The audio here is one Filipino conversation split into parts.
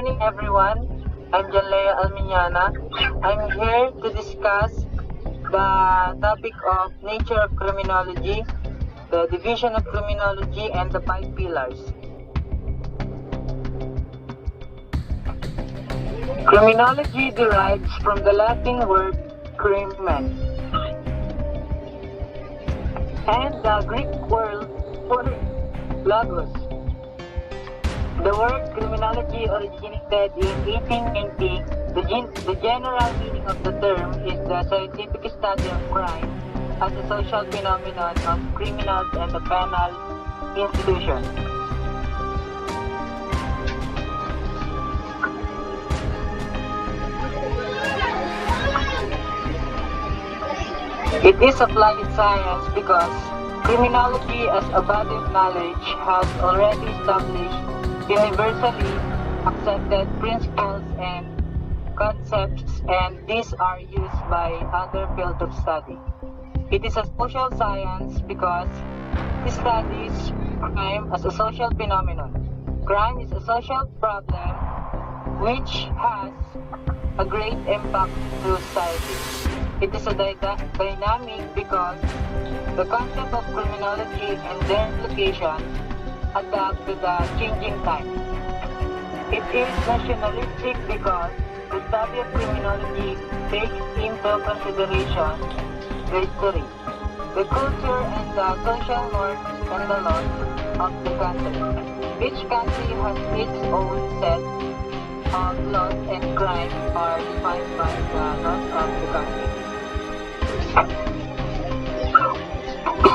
morning, everyone. I'm Janlea Almiñana. I'm here to discuss the topic of nature of criminology, the division of criminology, and the 5 pillars. Criminology derives from the Latin word crimen and the Greek word logos. The word criminology originated in 1890. The general meaning of the term is the scientific study of crime as a social phenomenon of criminals and the penal institution. It is applied science because criminology as a body of knowledge has already established universally accepted principles and concepts, and these are used by other fields of study. It is a social science because it studies crime as a social phenomenon. Crime is a social problem which has a great impact to society. It is a dynamic because the concept of criminology and their applications adapt to the changing times. It is nationalistic because the study of criminology takes into consideration the history, the culture, and the social norms and the laws of the country. Each country has its own set of laws, and crimes are defined by the laws of the country.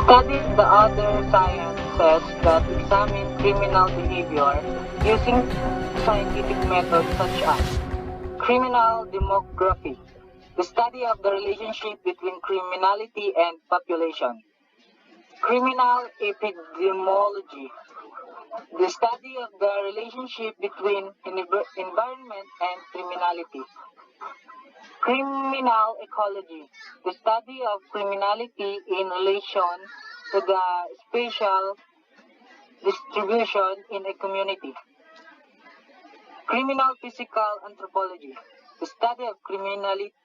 Studies the other sciences that examine criminal behavior using scientific methods such as criminal demography, the study of the relationship between criminality and population; criminal epidemiology, the study of the relationship between environment and criminality; criminal ecology, the study of criminality in relation to the spatial distribution in a community; criminal physical anthropology, the study of criminality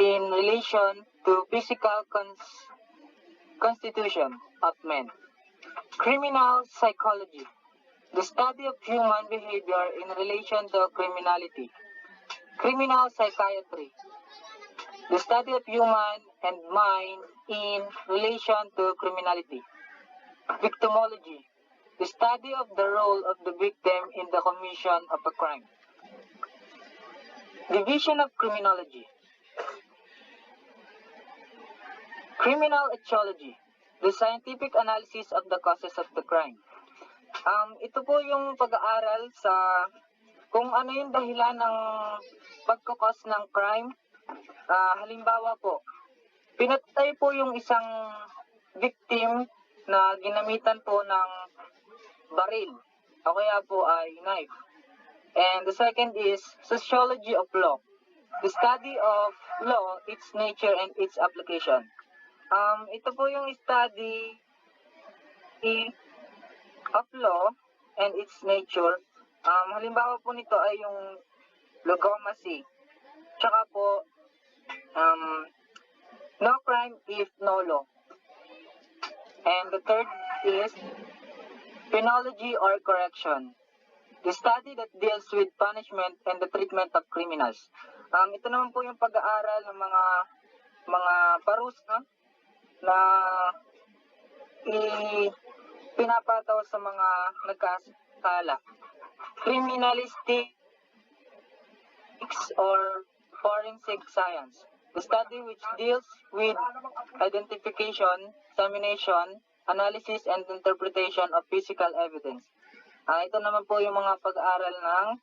in relation to physical constitution of men; criminal psychology, the study of human behavior in relation to criminality; criminal psychiatry, the study of human and mind in relation to criminality; victimology, the study of the role of the victim in the commission of a crime. Division of criminology. Criminal etiology, the scientific analysis of the causes of the crime. Ito po yung pag-aaral sa kung ano yung dahilan ng pagkakos ng crime. Halimbawa po, pinatay po yung isang victim na ginamitan po ng baril o kaya po ay knife. And the second is sociology of law, the study of law, its nature and its application. Ito po yung study of law and its nature. Halimbawa po nito ay yung logomacy. Tsaka po, no crime if no law. And the third is penology or correction, the study that deals with punishment and the treatment of criminals. Ito naman po yung pag-aaral ng mga parusa na pinapataw sa mga nagkasala. Criminalistics or forensic science, the study which deals with identification, examination, analysis, and interpretation of physical evidence. Ito naman po yung mga pag-aaral ng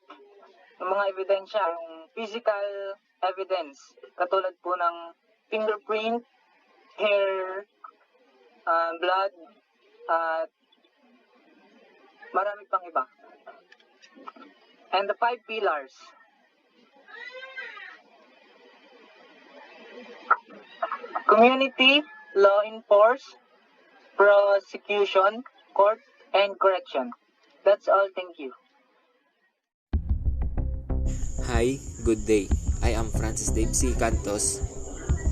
mga ebidensya, yung physical evidence, katulad po ng fingerprint, hair, blood, at marami pang iba. And the 5 pillars. Community, law enforcement, prosecution, court, and correction. That's all. Thank you. Hi, good day. I am Francis Dave C. Cantos.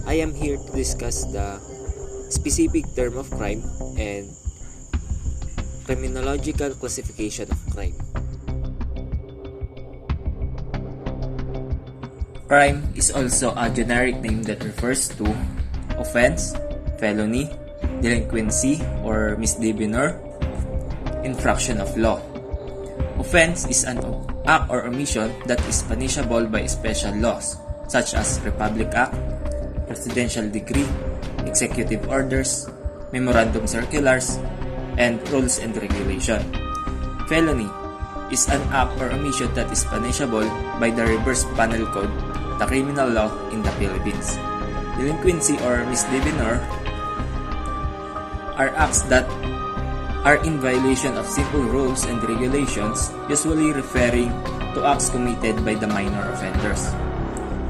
I am here to discuss the specific term of crime and criminological classification of crime. Crime is also a generic name that refers to offense, felony, delinquency or misdemeanor, infraction of law. Offense is an act or omission that is punishable by special laws such as Republic Act, Presidential Decree, Executive Orders, Memorandum Circulars, and Rules and Regulation. Felony is an act or omission that is punishable by the Reverse Penal Code, the criminal law in the Philippines. Delinquency or misdemeanor are acts that are in violation of simple rules and regulations, usually referring to acts committed by the minor offenders.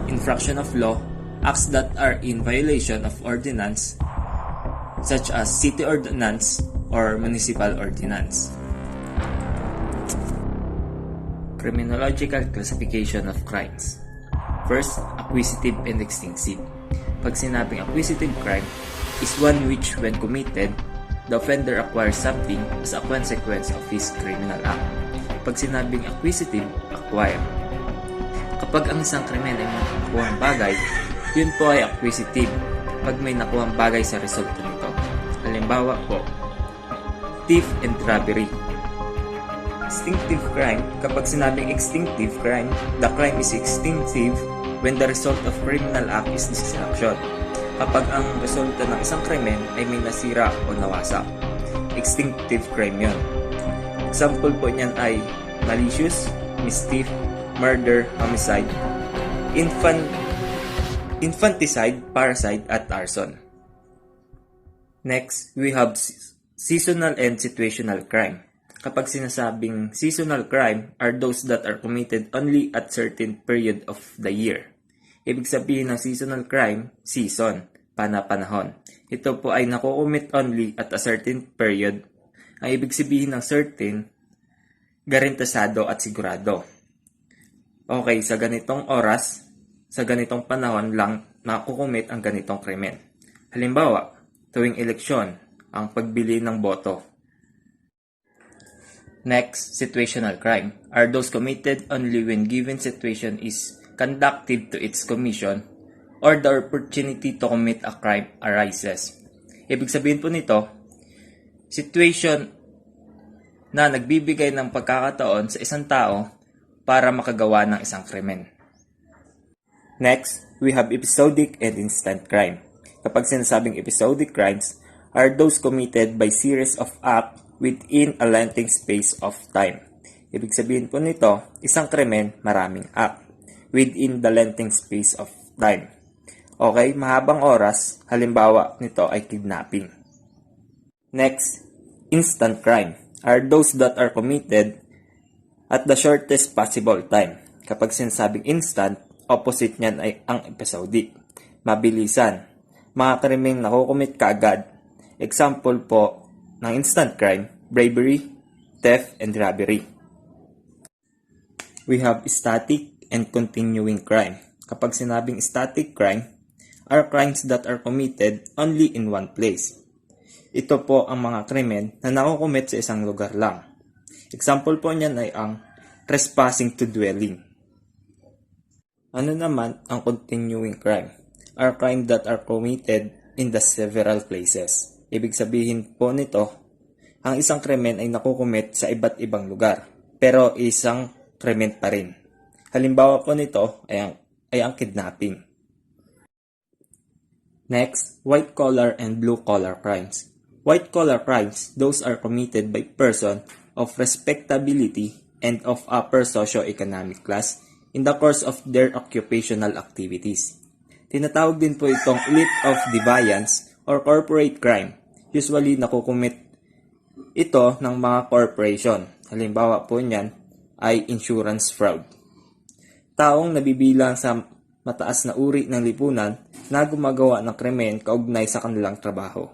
Infraction of law, acts that are in violation of ordinance, such as city ordinance or municipal ordinance. Criminological classification of crimes. First, acquisitive and extinct. Pag sinabing acquisitive crime is one which, when committed, the offender acquires something as a consequence of his criminal act. Pag sinabing acquisitive, acquire. Kapag ang isang krimen ay may nakuhang bagay, yun po ay acquisitive pag may nakuhang bagay sa resulta nito. Halimbawa po, thief and robbery. Extinctive crime. Kapag sinabing extinctive crime, the crime is extinctive when the result of criminal act is destruction. Kapag ang resulta ng isang krimen ay may nasira o nawasak. Extinctive crime yun. Example po niyan ay malicious, mischief, murder, homicide, infanticide, parricide, at arson. Next, we have seasonal and situational crime. Kapag sinasabing seasonal crime are those that are committed only at certain period of the year. Ibig sabihin ng seasonal crime, season, panahon. Ito po ay nakukumit only at a certain period. Ang ibig sabihin ng certain, garantisado at sigurado. Okay, sa ganitong oras, sa ganitong panahon lang nakukumit ang ganitong krimen. Halimbawa, tuwing eleksyon, ang pagbili ng boto. Next, situational crime are those committed only when given situation is conducive to its commission or the opportunity to commit a crime arises. Ibig sabihin po nito, situation na nagbibigay ng pagkakataon sa isang tao para makagawa ng isang krimen. Next, we have episodic and instant crime. Kapag sinasabing episodic crimes are those committed by series of acts within a lengthy space of time. Ibig sabihin po nito, isang krimen, maraming act within the lengthy space of time. Okay, mahabang oras, halimbawa nito ay kidnapping. Next, instant crime are those that are committed at the shortest possible time. Kapag sinasabing instant, opposite niyan ay ang episodic. Mabilisan. Mga krimeng nakukumit kaagad. Example po ng instant crime, bravery, theft, and robbery. We have static and continuing crime. Kapag sinabing static crime, are crimes that are committed only in one place. Ito po ang mga krimen na nakukumit sa isang lugar lang. Example po niyan ay ang trespassing to dwelling. Ano naman ang continuing crime? Are crimes that are committed in the several places. Ibig sabihin po nito, ang isang krimen ay nakukumit sa iba't ibang lugar, pero isang krimen pa rin. Halimbawa po nito ay ang kidnapping. Next, white-collar and blue-collar crimes. White-collar crimes, those are committed by person of respectability and of upper socio-economic class in the course of their occupational activities. Tinatawag din po itong elite of deviance or corporate crime. Usually, nakukumit ito ng mga corporation. Halimbawa po niyan ay insurance fraud. Taong nabibilang sa mataas na uri ng lipunan na gumagawa ng krimen kaugnay sa kanilang trabaho.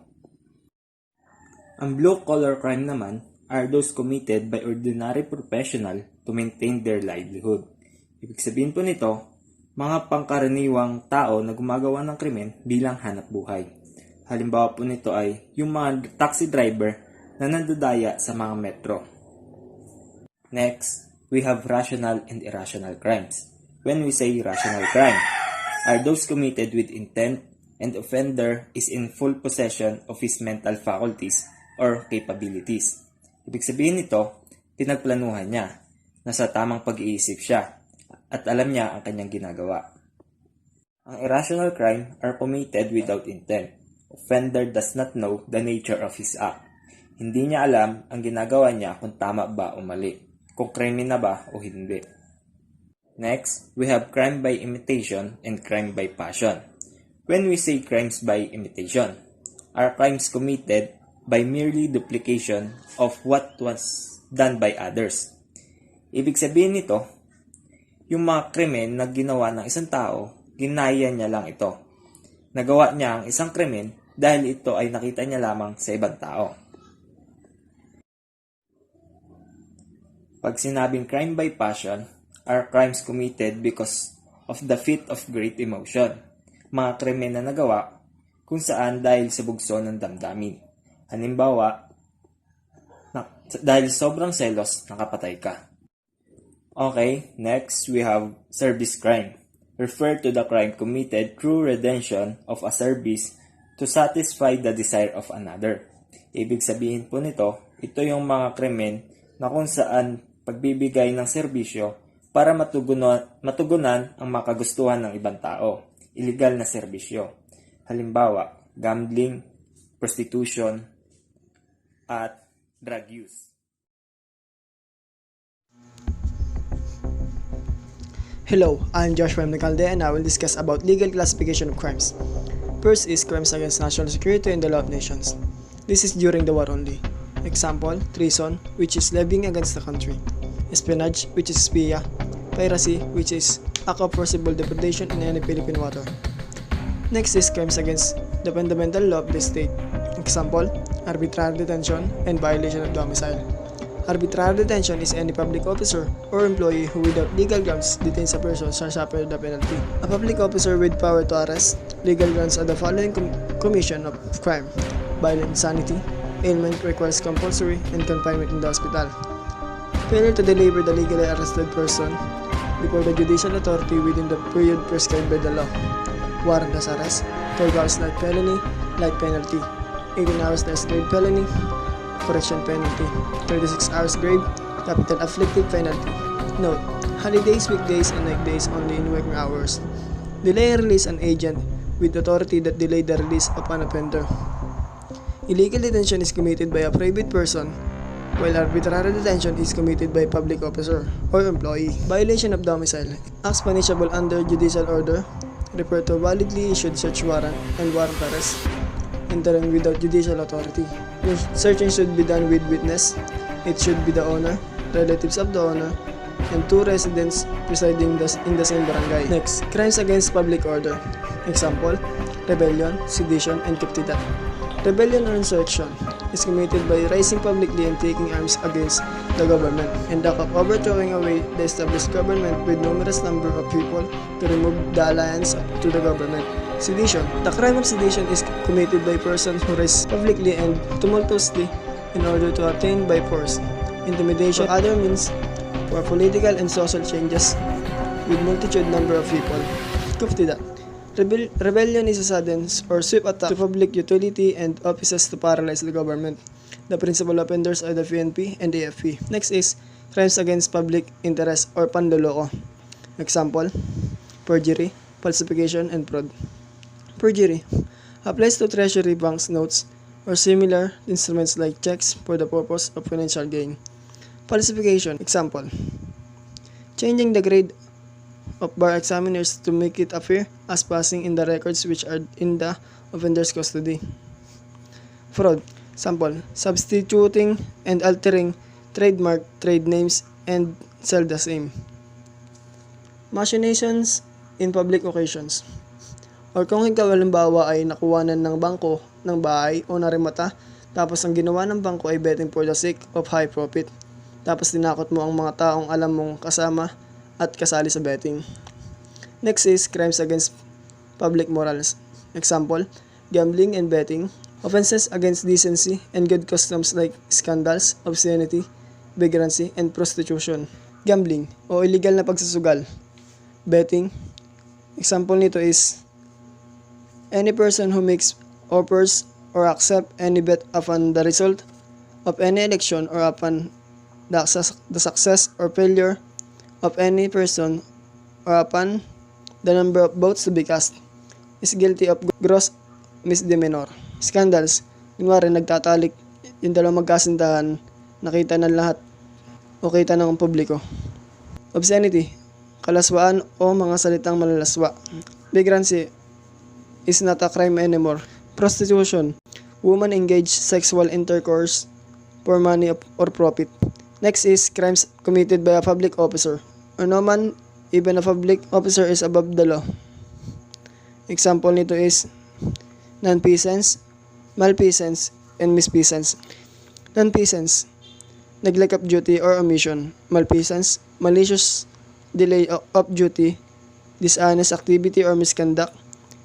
Ang blue-collar crime naman are those committed by ordinary professional to maintain their livelihood. Ibig sabihin po nito, mga pangkaraniwang tao na gumagawa ng krimen bilang hanap buhay. Halimbawa po nito ay yung mga taxi driver na nandadaya sa mga metro. Next, we have rational and irrational crimes. When we say rational crime, are those committed with intent and offender is in full possession of his mental faculties or capabilities. Ibig sabihin nito, pinagplanuhan niya, nasa tamang pag-iisip siya, at alam niya ang kanyang ginagawa. Ang irrational crime are committed without intent. Offender does not know the nature of his act. Hindi niya alam ang ginagawa niya kung tama ba o mali, kung krimen na ba o hindi. Next, we have crime by imitation and crime by passion. When we say crimes by imitation, are crimes committed by merely duplication of what was done by others. Ibig sabihin nito, yung mga krimen na ginawa ng isang tao, ginaya niya lang ito. Nagawa niya ang isang krimen dahil ito ay nakita niya lamang sa ibang tao. Pag sinabing crime by passion, are crimes committed because of the fit of great emotion. Mga krimen na nagawa kung saan dahil sa bugso ng damdamin. Halimbawa, dahil sobrang selos, nakapatay ka. Okay, next we have service crime. Refer to the crime committed through redemption of a service to satisfy the desire of another. Ibig sabihin po nito, ito yung mga krimen na kung saan pagbibigay ng serbisyo para matugunan ang makagustuhan ng ibang tao. Illegal na serbisyo. Halimbawa, gambling, prostitution, at drug use. Hello, I'm Joshua Mcalde and I will discuss about legal classification of crimes. First is crimes against national security and the law of nations. This is during the war only. Example, treason, which is levying against the country. Espionage, which is espia. Piracy, which is act of forcible depredation in any Philippine water. Next is crimes against the fundamental law of the state. Example, arbitrary detention and violation of domicile. Arbitrary detention is any public officer or employee who without legal grounds detains a person shall suffer the penalty. A public officer with power to arrest, legal grounds are the following commission of crime: violent insanity, ailment requires compulsory and confinement in the hospital, failure to deliver the legally arrested person before the judicial authority within the period prescribed by the law, warrantless arrest, 12 hours light felony, light penalty, 18 hours less grave felony, correction penalty, 36 hours grave, capital afflictive penalty. Note: holidays, weekdays, and weekdays only in working hours. Delay and release an agent with authority that delayed the release of an offender. Illegal detention is committed by a private person, while arbitrary detention is committed by a public officer or employee. Violation of domicile. Acts punishable under judicial order refer to validly issued search warrant and warrant arrest, entering without judicial authority. Searching should be done with witness. It should be the owner, relatives of the owner, and two residents residing in the same barangay. Next, crimes against public order. Example, rebellion, sedition, and captividad. Rebellion or insurrection is committed by rising publicly and taking arms against the government, and the act of overthrowing away the established government with numerous number of people to remove the alliance to the government. Sedition. The crime of sedition is committed by persons who rise publicly and tumultuously in order to attain by force, intimidation, or other means for political and social changes with multitude number of people. Captividad. Rebellion is a sudden or swift attack to public utility and offices to paralyze the government. The principal offenders are the PNP and AFP. Next is crimes against public interest or panloloko. Example, perjury, falsification, and fraud. Perjury applies to treasury banks notes or similar instruments like checks for the purpose of financial gain. Falsification. Example, changing the grade of bar examiners to make it appear as passing in the records which are in the offender's custody. Fraud. Sample, substituting and altering trademark, trade names, and sell the same. Machinations in public occasions. Or kung ikaw halimbawa ay nakuwanan ng bangko ng bahay o narimata, tapos ang ginawa ng bangko ay betting for the sake of high profit. Tapos tinakot mo ang mga taong alam mong kasama at kasali sa betting. Next is crimes against public morals. Example, gambling and betting. Offenses against decency and good customs like scandals, obscenity, vagrancy, and prostitution. Gambling o illegal na pagsusugal. Betting. Example nito is any person who makes offers or accept any bet upon the result of any election or upon the success or failure of any person or upon the number of votes to be cast is guilty of gross misdemeanor. Scandals, kunwari nagtatalik yung dalawang magkasintahan, nakita ng lahat o kita ng publiko. Obscenity, kalaswaan o mga salitang malalaswa. Vagrancy is not a crime anymore. Prostitution, woman engage sexual intercourse for money or profit. Next is crimes committed by a public officer or no man, even a public officer is above the law. Example nito is nonfeasance, malfeasance, and misfeasance. Nonfeasance, neglect of duty or omission. Malfeasance, malicious delay of duty, dishonest activity or misconduct,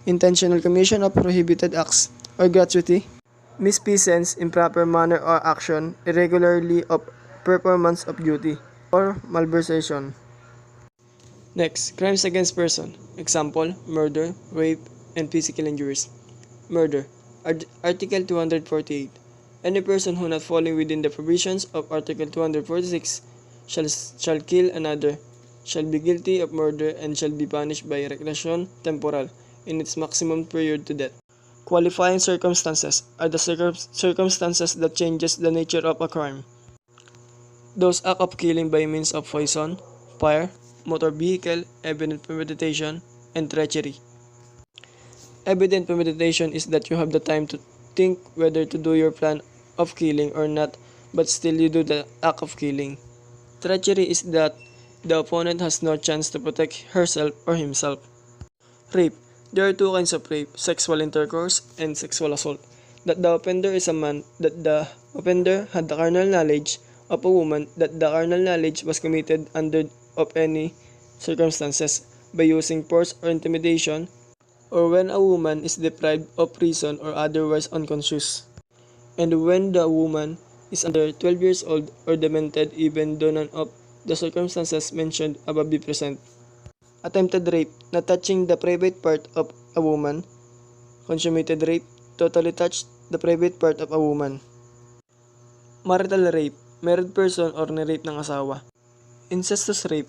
intentional commission of prohibited acts or gratuity. Misfeasance, improper manner or action, irregularly of performance of duty, or malversation. Next, crimes against person. Example, murder, rape, and physical injuries. Murder. Article 248. Any person who not falling within the provisions of Article 246 shall kill another, shall be guilty of murder, and shall be punished by reclusion temporal in its maximum period to death. Qualifying circumstances are the circumstances that changes the nature of a crime. Those act of killing by means of poison, fire, motor vehicle, evident premeditation, and treachery. Evident premeditation is that you have the time to think whether to do your plan of killing or not, but still you do the act of killing. Treachery is that the opponent has no chance to protect herself or himself. Rape. There are two kinds of rape, sexual intercourse and sexual assault. That the offender is a man, that the offender had the carnal knowledge of a woman, that the carnal knowledge was committed under of any circumstances by using force or intimidation, or when a woman is deprived of reason or otherwise unconscious, and when the woman is under 12 years old or demented even though none of the circumstances mentioned above be present. Attempted rape, not touching the private part of a woman. Consummated rape, totally touched the private part of a woman. Marital rape, married person or ni-rape ng asawa. Incestuous rape,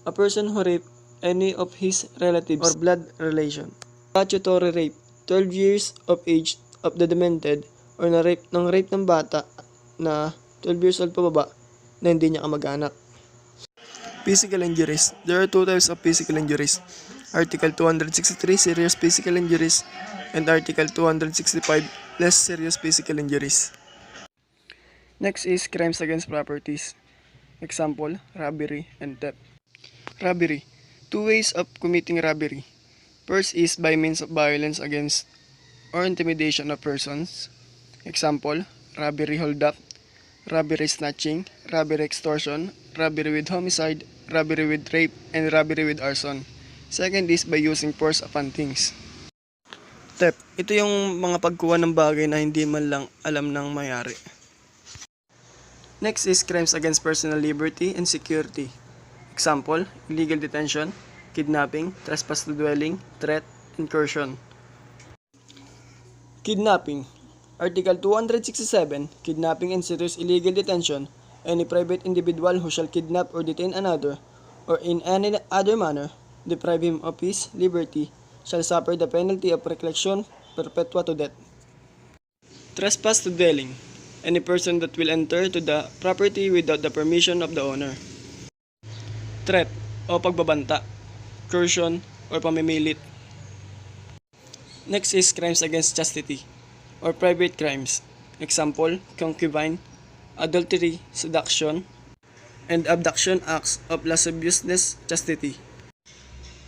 a person who rape any of his relatives or blood relation. Statutory rape, 12 years of age of the demented or na-rape ng bata na 12 years old pababa na hindi niya kamag-anak. Physical injuries. There are two types of physical injuries. Article 263, serious physical injuries, and Article 265, less serious physical injuries. Next is crimes against properties. Example, robbery and theft. Robbery. Two ways of committing robbery. First is by means of violence against or intimidation of persons. Example, robbery hold-up, robbery snatching, robbery extortion, robbery with homicide, robbery with rape, and robbery with arson. Second is by using force upon things. Theft. Ito yung mga pagkuha ng bagay na hindi man lang alam ng mayari. Next is crimes against personal liberty and security. Example, illegal detention, kidnapping, trespass to dwelling, threat, incursion. Kidnapping. Article 267, kidnapping and serious illegal detention, any private individual who shall kidnap or detain another, or in any other manner, deprive him of his liberty, shall suffer the penalty of reclusion perpetua to death. Trespass to dwelling, any person that will enter to the property without the permission of the owner. Threat o pagbabanta, coercion or pamimilit. Next is crimes against chastity or private crimes. Example, concubine, adultery, seduction, and abduction acts of lasciviousness, chastity.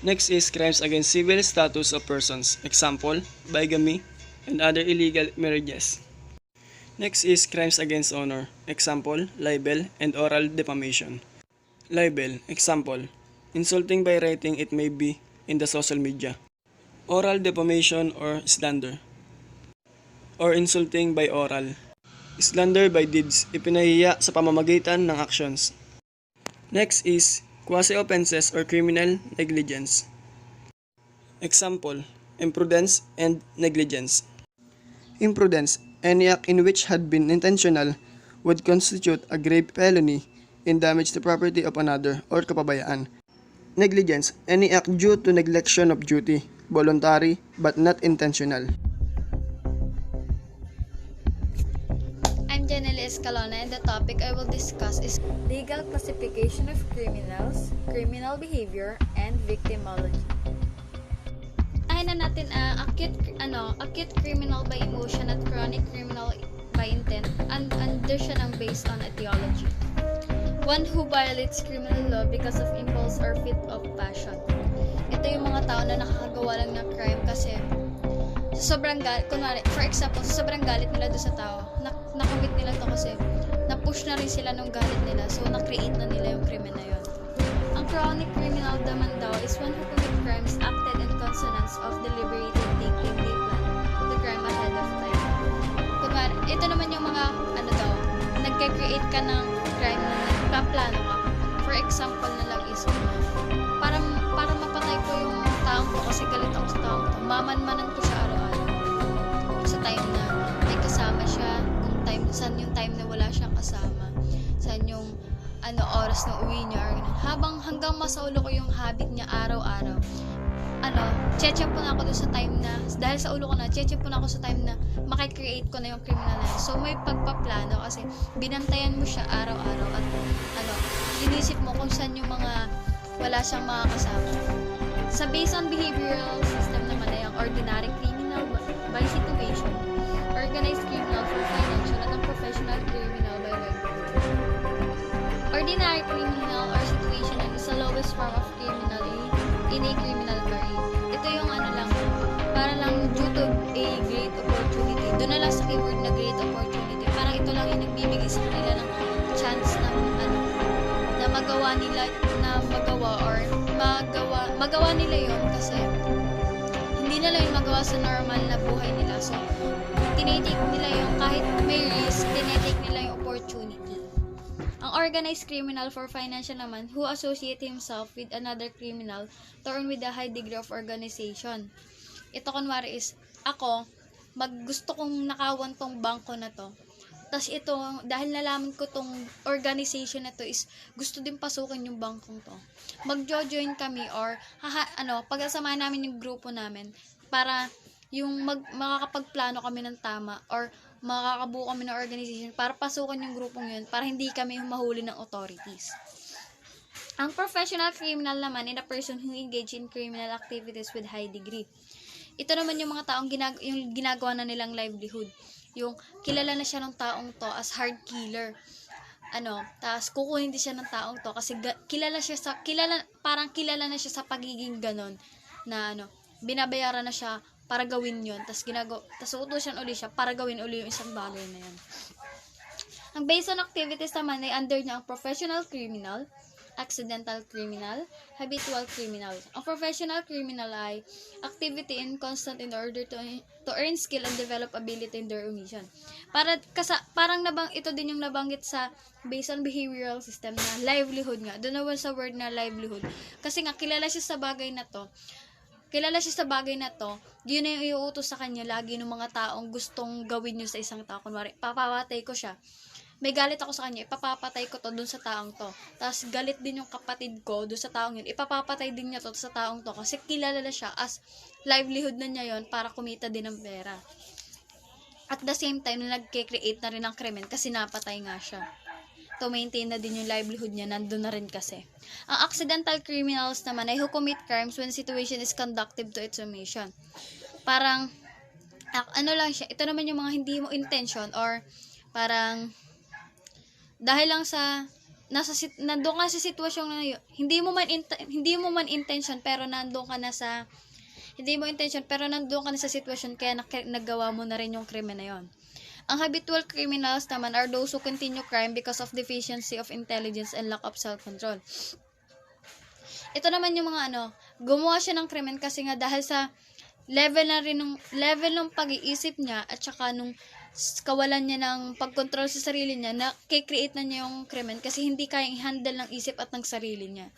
Next is crimes against civil status of persons. Example, bigamy, and other illegal marriages. Next is crimes against honor. Example, libel and oral defamation. Libel, example, Insulting by writing, it may be in the social media. Oral defamation or slander. Or insulting by oral. Slander by deeds, ipinahiya sa pamamagitan ng actions. Next is quasi-offenses or criminal negligence. Example, imprudence and negligence. Imprudence, any act in which had been intentional would constitute a grave felony in damage to property of another or kapabayaan. Negligence, any act due to neglection of duty, voluntary but not intentional. I'm Janelle Escalona, and the topic I will discuss is legal classification of criminals, criminal behavior, and victimology. Tahin na natin acute criminal by emotion at chronic criminal by intent, and under siya ng based on etiology. One who violates criminal law because of impulse or fit of passion. Ito yung mga tao na nakakagawa lang ng crime kasi sa sobrang galit, kunwari, for example, sa sobrang galit nila doon sa tao, na-commit nila to kasi na-push na rin sila nung galit nila, so na-create na nila yung krimen na yun. Ang chronic criminal naman daw is one who commit crimes acted in consonance of deliberated thinking they plan the crime ahead of time. Kunwari, ito naman yung mga, nagka-create ka ng crime na nagpaplano ka. For example na lang is, para mapatay ko yung taong ko kasi galit ako sa taong ko, mamanmanan ko siya araw-araw. Sa time na may kasama siya, saan yung time na wala siyang kasama, saan yung oras na uwi niya, or hanggang masaulo ko yung habit niya araw-araw. Cheche po na ako doon sa time na, dahil sa ulo ko na, cheche po na ako sa time na makikreate ko na yung criminal na. So, may pagpaplano kasi binantayan mo siya araw-araw at inisip mo kung saan yung mga wala siyang mga kasama. Sa based on behavioral system naman ay ang ordinary criminal by situation, organized criminal for financial, at ang professional criminal by regulation. Ordinary criminal or situational is the lowest form of criminal in a criminal career. Ito yung para lang due to a great opportunity. Doon na lang sa keyword na great opportunity. Parang ito lang yung nagbibigay sa kanila ng chance na magawa nila, magawa nila yun kasi hindi nila yun magawa sa normal na buhay nila. So, tinitake nila yung kahit may risk, tinitake nila yung opportunity. Ang organized criminal for financial naman, who associate himself with another criminal to earn with a high degree of organization. Ito kunwari is, ako, gusto kong nakawan tong bangko na to. Tapos ito, dahil nalaman ko tong organization na to is, gusto din pasukin yung bangkong to. Magjo-join kami or, pagsasamahan namin yung grupo namin para yung makakapagplano kami ng tama or makakabuo kami ng organization para pasukin yung grupong yun para hindi kami mahuli ng authorities. Ang professional criminal naman is a person who engage in criminal activities with high degree. Ito naman yung mga taong yung ginagawa na nilang livelihood. Yung kilala na siya ng taong to as hard killer. Tapos kukunin din siya ng taong to kasi parang kilala na siya sa pagiging ganon na binabayaran na siya para gawin yun. Tapos uutusan uli siya para gawin uli yung isang bagay na yun. Ang based on activities naman ay under niya ang professional criminal, accidental criminal, habitual criminal. Ang professional criminal ay activity in constant in order to earn skill and develop ability in their omission. Parang ito din yung nabanggit sa based on behavioral system na livelihood nga. Doon naman sa word na livelihood. Kasi nga kilala siya sa bagay na to, yun na yung iuutos sa kanya lagi ng mga taong gustong gawin yun sa isang tao. Kunwari, papapatay ko siya. May galit ako sa kanya, ipapapatay ko to dun sa taong to. Tapos galit din yung kapatid ko dun sa taong yun, ipapapatay din niya to sa taong to. Kasi kilala na siya as livelihood na niya yon para kumita din ng pera. At the same time, nagke-create na rin ng krimen kasi napatay nga siya. To maintain na din yung livelihood niya, nandun na rin kasi. Ang accidental criminals naman ay who commit crimes when situation is conductive to its omission. Parang, lang siya, ito naman yung mga hindi mo intention or parang, dahil lang sa, nandun ka sa sitwasyon na yun, hindi mo man intention pero nandun ka na sa, sitwasyon kaya nagawa mo na rin yung krimen na yun. Ang habitual criminals naman are those who continue crime because of deficiency of intelligence and lack of self-control. Ito naman yung mga gumawa siya ng krimen kasi nga dahil sa level ng pag-iisip niya at saka nung kawalan niya ng pagkontrol sa sarili niya, na create na niya yung krimen kasi hindi kayang i-handle ng isip at ng sarili niya.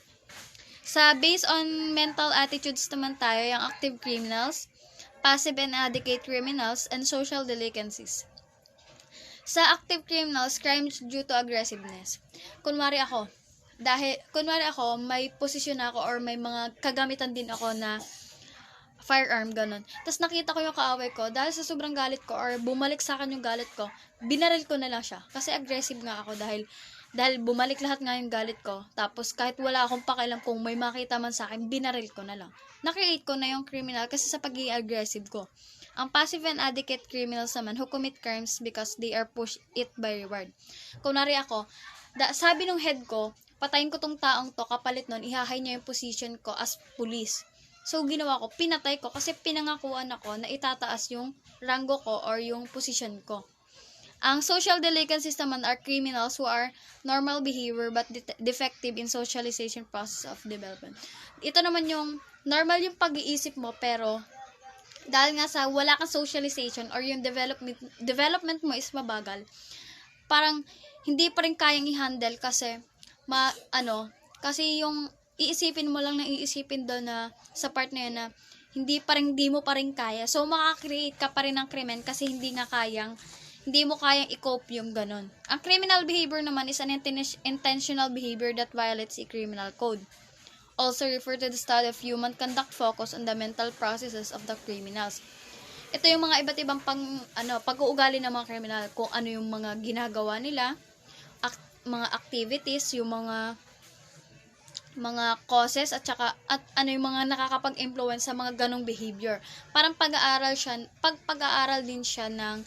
Based on mental attitudes naman tayo, yung active criminals, passive and adequate criminals, and social delinquencies. Sa active criminals, crimes due to aggressiveness. Kunwari ako, may posisyon ako or may mga kagamitan din ako na firearm, ganun. Tapos nakita ko yung kaaway ko, dahil sa sobrang galit ko or bumalik sa akin yung galit ko, binaril ko na lang siya. Kasi aggressive nga ako dahil bumalik lahat nga yung galit ko. Tapos kahit wala akong pakialam kung may makita man sa akin, binaril ko na lang. Na-create ko na yung criminal kasi sa pagiging aggressive ko. Ang passive and adequate criminals naman who commit crimes because they are pushed it by reward. Kunwari ako, sabi nung head ko, patayin ko tong taong to, kapalit nun, ihahay niya yung position ko as police. So, ginawa ko, pinatay ko kasi pinangakuan ako na itataas yung rango ko or yung position ko. Ang social delinquencies naman are criminals who are normal behavior but defective in socialization process of development. Ito naman yung normal yung pag-iisip mo pero dahil nga sa wala kang socialization or yung development mo is mabagal, parang hindi pa rin kayang i-handle kasi kasi yung iisipin mo lang na iisipin doon na sa part na yun na hindi mo pa rin kaya. So, makaka-create ka pa rin ng krimen kasi hindi mo kayang i-cope yung ganun. Ang criminal behavior naman is an intentional behavior that violates a criminal code. Also refer to the study of human conduct focus on the mental processes of the criminals. Ito yung mga iba't ibang pag-uugali ng mga kriminal, kung ano yung mga ginagawa nila, mga activities, yung mga causes at ano yung mga nakakapag-influence sa mga ganong behavior. Parang pag-aaral din siya ng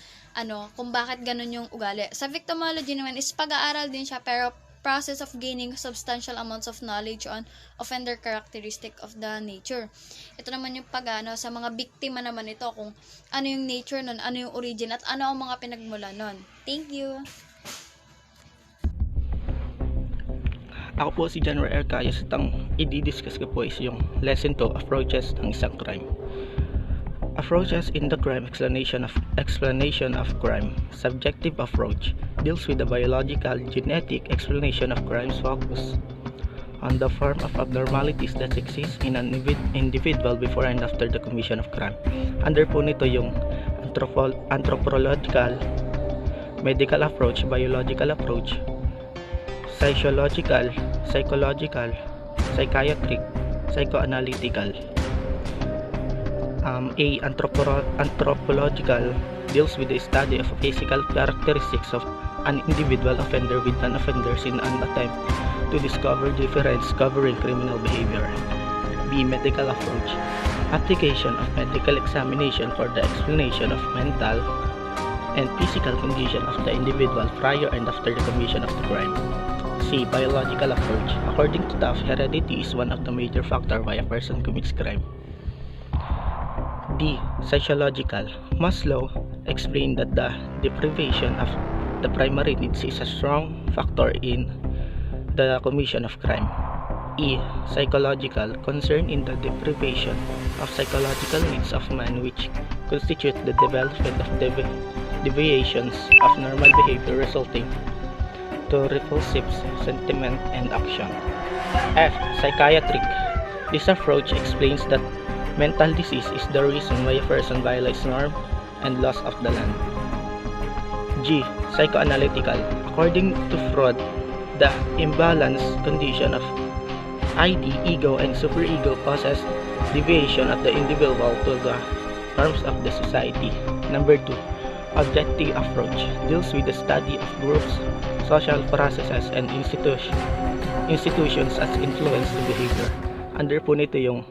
kung bakit ganon yung ugali. Sa victimology naman is pag-aaral din siya pero process of gaining substantial amounts of knowledge on offender characteristic of the nature. Ito naman yung sa mga biktima naman ito, kung ano yung nature nun, ano yung origin, at ano ang mga pinagmula nun. Thank you! Ako po si January Arcayas at ang i-discuss ko po is yung lesson 2, approaches ng isang crime. Approaches in the crime, explanation of crime. Subjective approach deals with the biological, genetic explanation of crimes focus on the form of abnormalities that exist in an individual before and after the commission of crime. Under po nito yung anthropological, medical approach, biological approach, psychological, psychiatric, psychoanalytical. Anthropological deals with the study of physical characteristics of an individual offender with non-offenders in an attempt to discover difference covering criminal behavior. B. Medical approach. Application of medical examination for the explanation of mental and physical condition of the individual prior and after the commission of the crime. C. Biological approach. According to Duff, heredity is one of the major factors why a person commits crime. D. Psychological. Maslow explained that the deprivation of the primary needs is a strong factor in the commission of crime. E. Psychological. Concern in the deprivation of psychological needs of man which constitute the development of deviations of normal behavior resulting to repulsive sentiment and action. F. Psychiatric. This approach explains that mental disease is the reason why a person violates norm and laws of the land. G. Psychoanalytical. According to Freud, the imbalanced condition of ID, ego, and superego causes deviation of the individual to the norms of the society. Number 2. Objective approach deals with the study of groups, social processes, and institutions as influence to behavior. Under po nito yung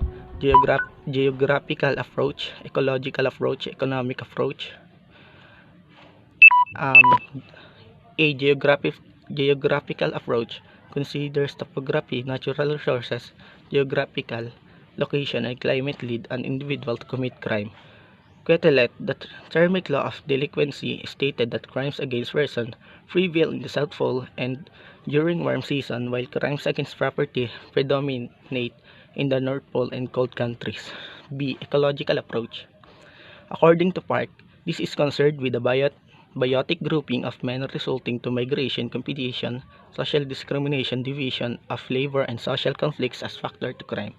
geographical approach, ecological approach, economic approach. A geographical approach considers topography, natural resources, geographical location, and climate lead an individual to commit crime. Quetelet, the thermic law of delinquency, stated that crimes against persons prevail in the South Pole and during warm season, while crimes against property predominate in the North Pole and cold countries. B. Ecological approach. According to Park, this is concerned with the biotic grouping of men resulting to migration, competition, social discrimination, division of labor, and social conflicts as factor to crime.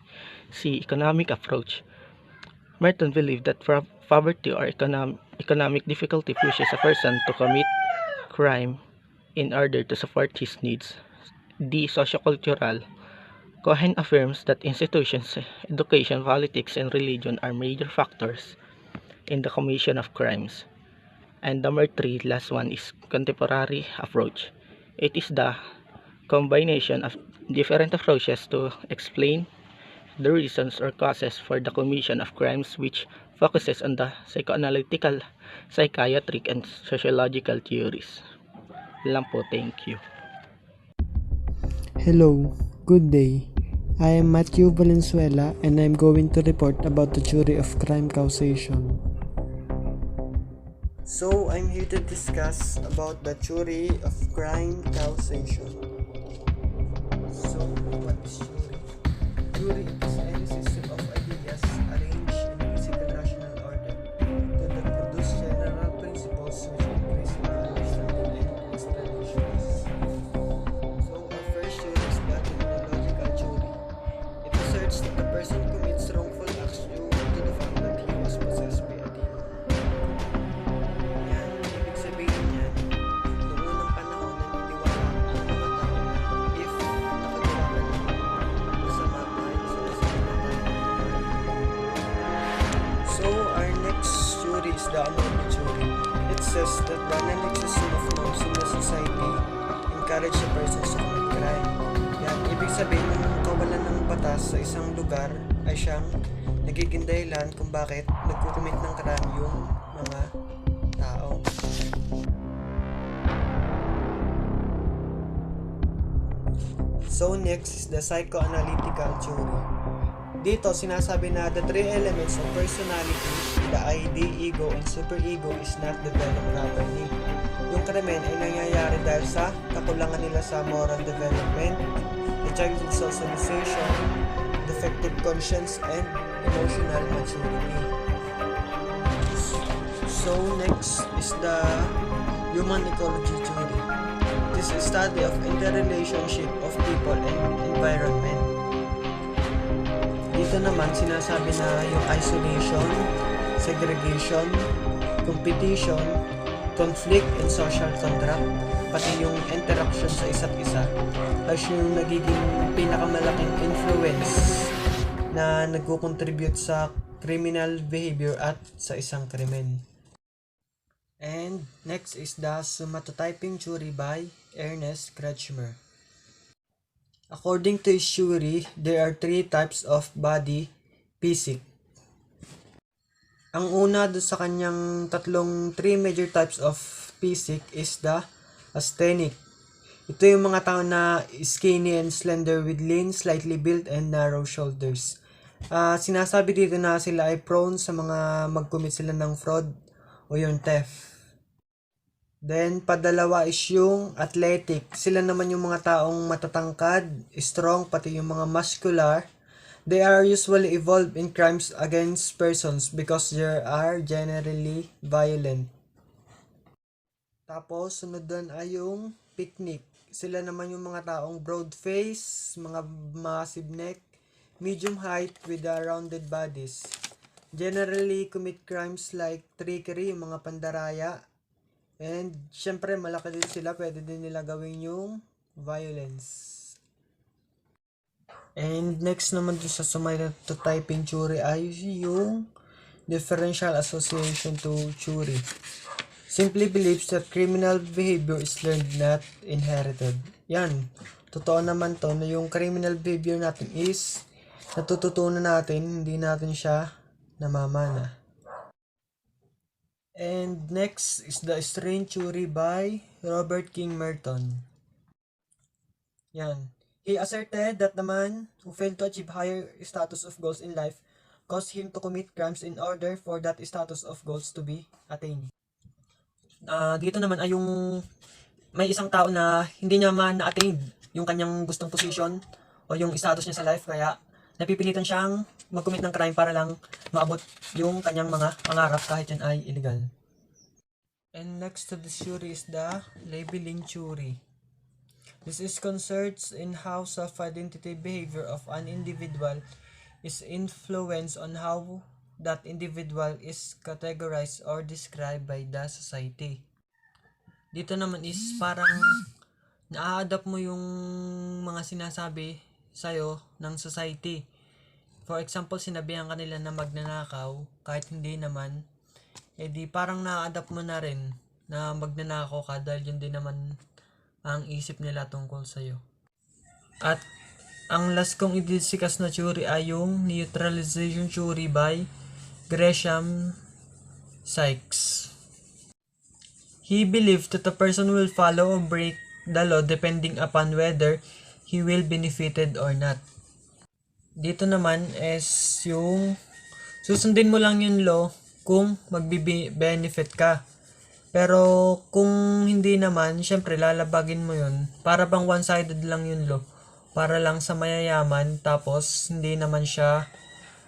C. Economic approach. Merton believed that poverty or economic difficulty pushes a person to commit crime in order to support his needs. D. Sociocultural. Cohen affirms that institutions, education, politics, and religion are major factors in the commission of crimes. And number 3, last one, is contemporary approach. It is the combination of different approaches to explain the reasons or causes for the commission of crimes, which focuses on the psychoanalytical, psychiatric, and sociological theories. Lang po, thank you. Hello, good day. I am Matthew Valenzuela and I am going to report about the theory of crime causation. So, I'm here to discuss about the theory of crime causation. So, what is theory? Theory is any system of ideas arranged in physical rational order that produce general principles which increase our understanding and explanations. So, our first theory is the criminological theory. It asserts that the person commits wrongful acts due to the fact that he was possessed by a demon. Yan, ibig sabihin niyan, noong unang panahon naniniwala ang mga tao na if nakagawa ka ng masama dahil sa kasalanan. So, our next theory is the anomaly theory. It says that the non-existence of norms in the society encourage a person to commit crime. Yan, ibig sabihin ng kawalan ng batas sa isang lugar ay siyang nagiging dahilan kung bakit nagkukumit ng crime yung mga tao. So next is the psychoanalytical theory. Dito sinasabi na the three elements of personality, the ID, ego, and superego is not developed properly. Yung krimen ay nangyayari dahil sa kakulangan nila sa moral development, the childhood socialization, defective conscience, and emotional maturity. So next is the human ecology theory. This is study of interrelationship of people and environment. Dito naman sinasabi na yung isolation, segregation, competition, conflict and social contract, pati yung interaction sa isa't isa ay yung nagiging pinakamalaking influence na nagko-contribute sa criminal behavior at sa isang krimen. And next is the somatotyping theory by Ernest Kretschmer. According to his theory, there are three types of body physique. Ang una doon sa kanyang three major types of physique is the asthenic. Ito yung mga tao na skinny and slender with lean, slightly built, and narrow shoulders. Sinasabi dito na sila ay prone sa mga mag-commit sila ng fraud o yung theft. Then, padalawa is yung athletic. Sila naman yung mga taong matatangkad, strong, pati yung mga muscular. They are usually involved in crimes against persons because they are generally violent. Tapos, sunod doon ay yung picnic. Sila naman yung mga taong broad face, mga massive neck, medium height with rounded bodies. Generally commit crimes like trickery, yung mga pandaraya. And syempre malaki din sila, pwede din nila gawin yung violence. And next naman dun sa somatotyping theory ay yung differential association to theory. Simply believes that criminal behavior is learned, not inherited. Yan, totoo naman to na yung criminal behavior natin is natututunan natin, hindi natin siya namamana. And next is the strange theory by Robert King Merton. Yan. He asserted that the man who failed to achieve higher status of goals in life caused him to commit crimes in order for that status of goals to be attained. Dito naman ay yung may isang tao na hindi niya man na-attain yung kanyang gustong position o yung status niya sa life, kaya napipilitan siyang mag-commit ng crime para lang maabot yung kanyang mga pangarap kahit yan ay illegal. And next to the theory is the labeling theory. This is concerns in how self-identity behavior of an individual is influenced on how that individual is categorized or described by the society. Dito naman is parang na-adapt mo yung mga sinasabi sa'yo ng society. For example, sinabihan kanila na magnanakaw kahit hindi naman, di parang na-adapt mo na rin na magnanakaw ka dahil yun din naman ang isip nila tungkol sa'yo. At ang last kong i-discuss na theory ay yung neutralization theory by Gresham Sykes. He believed that a person will follow or break the law depending upon whether he will benefited or not. Dito naman is yung susundin mo lang yung law kung magbi-benefit ka. Pero kung hindi naman, syempre lalabagin mo yun. Para bang one-sided lang yung law. Para lang sa mayayaman, tapos hindi naman siya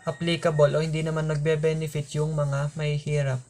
applicable o hindi naman nagbe-benefit yung mga mahihirap.